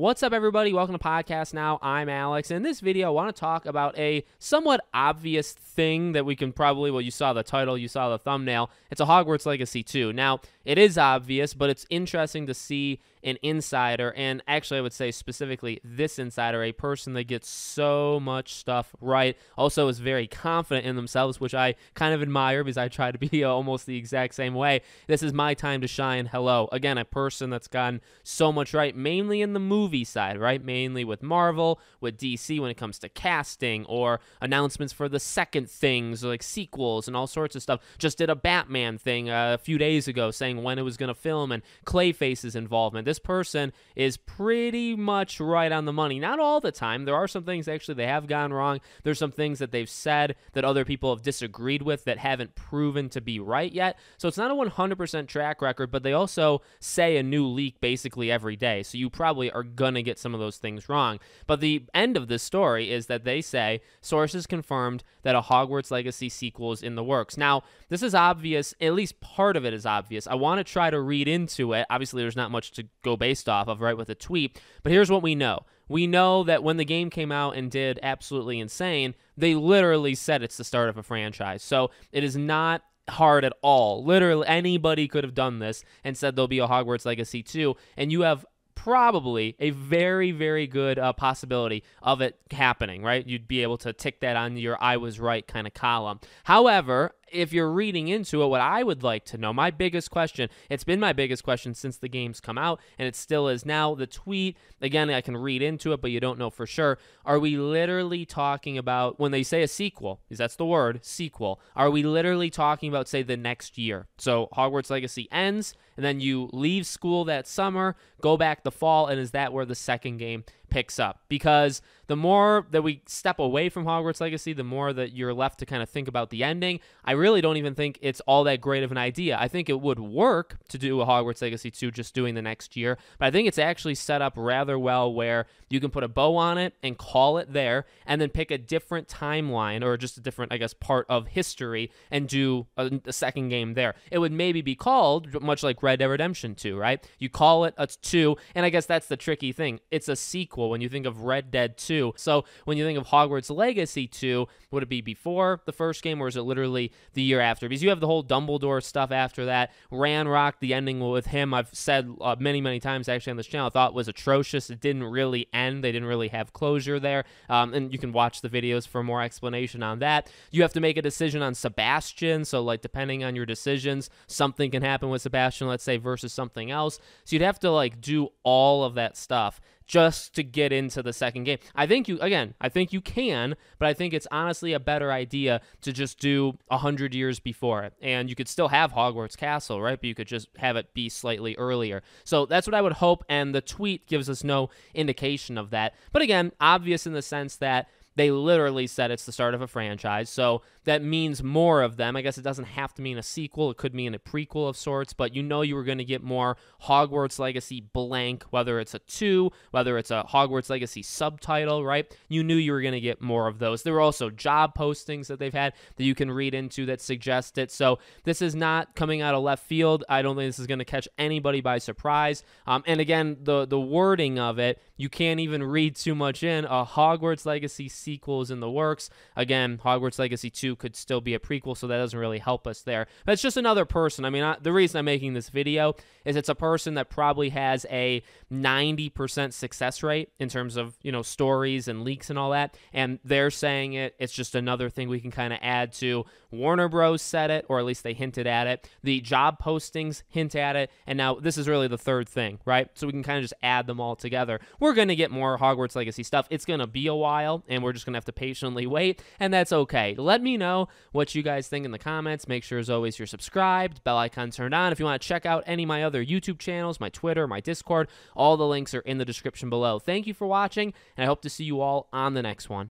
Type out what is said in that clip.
What's up, everybody? Welcome to Podcast Now. I'm Alex. In this video, I want to talk about a somewhat obvious thing that we can probably, well, you saw the title, you saw the thumbnail. It's a Hogwarts Legacy 2. Now, it is obvious, but it's interesting to see an insider, and actually I would say specifically this insider, a person that gets so much stuff right, also is very confident in themselves, which I kind of admire because I try to be almost the exact same way. This is my time to shine. Hello. Again, a person that's gotten so much right, mainly in the movie side, right? Mainly with Marvel, with DC when it comes to casting or announcements for the second things, like sequels and all sorts of stuff. Just did a Batman thing a few days ago saying when it was going to film and Clayface's involvement. This person is pretty much right on the money. Not all the time. There are some things actually they have gone wrong. There's some things that they've said that other people have disagreed with that haven't proven to be right yet. So it's not a 100% track record, but they also say a new leak basically every day. So you probably are going to get some of those things wrong. But the end of this story is that they say sources confirmed that a Hogwarts Legacy sequel is in the works. Now, this is obvious. At least part of it is obvious. I want to try to read into it. Obviously, there's not much to go based off of, right, with a tweet. But here's what we know. We know that when the game came out and did absolutely insane, they literally said it's the start of a franchise. So it is not hard at all. Literally, anybody could have done this and said there'll be a Hogwarts Legacy 2, and you have probably a very, very good possibility of it happening, right? You'd be able to tick that on your I was right kind of column. However, if you're reading into it, what I would like to know, my biggest question, it's been my biggest question since the game's come out, and it still is now, the tweet, again, I can read into it, but you don't know for sure. Are we literally talking about, when they say a sequel, because that's the word, sequel, are we literally talking about, say, the next year? So Hogwarts Legacy ends, and then you leave school that summer, go back the fall, and is that where the second game picks up? Because the more that we step away from Hogwarts Legacy, the more that you're left to kind of think about the ending. I really don't even think it's all that great of an idea. I think it would work to do a Hogwarts Legacy 2 just doing the next year, but I think it's actually set up rather well where you can put a bow on it and call it there, and then pick a different timeline or just a different, I guess, part of history and do a second game there. It would maybe be called, much like Red Dead Redemption 2, right? You call it a 2, and I guess that's the tricky thing. It's a sequel when you think of Red Dead 2. So when you think of Hogwarts Legacy 2, would it be before the first game, or is it literally the year after? Because you have the whole Dumbledore stuff after that. Ranrock, the ending with him, I've said many times actually on this channel, I thought was atrocious. It didn't really end. They didn't really have closure there. And you can watch the videos for more explanation on that. You have to make a decision on Sebastian. So like depending on your decisions, something can happen with Sebastian, let's say, versus something else. So you'd have to like do all of that stuff just to get into the second game. I think you can, but I think it's honestly a better idea to just do 100 years before it. And you could still have Hogwarts Castle, right? But you could just have it be slightly earlier. So that's what I would hope, and the tweet gives us no indication of that. But again, obvious in the sense that they literally said it's the start of a franchise, so that means more of them. I guess it doesn't have to mean a sequel. It could mean a prequel of sorts, but you know you were going to get more Hogwarts Legacy blank, whether it's a 2, whether it's a Hogwarts Legacy subtitle, right? You knew you were going to get more of those. There were also job postings that they've had that you can read into that suggest it, so this is not coming out of left field. I don't think this is going to catch anybody by surprise. And again, the wording of it, you can't even read too much in. A Hogwarts Legacy sequel is in the works. Again, Hogwarts Legacy 2 could still be a prequel, so that doesn't really help us there. But it's just another person. I mean, the reason I'm making this video is it's a person that probably has a 90% success rate in terms of, you know, stories and leaks and all that, and they're saying it's just another thing we can kind of add to. Warner Bros. Said it, or at least they hinted at it. The job postings hint at it, and now this is really the third thing, right? So we can kind of just add them all together. We're going to get more Hogwarts Legacy stuff. It's going to be a while, and we're just going to have to patiently wait, and that's okay. Let me know what you guys think in the comments. Make sure, as always, you're subscribed, bell icon turned on. If you want to check out any of my other YouTube channels, my Twitter, my Discord, all the links are in the description below. Thank you for watching, and I hope to see you all on the next one.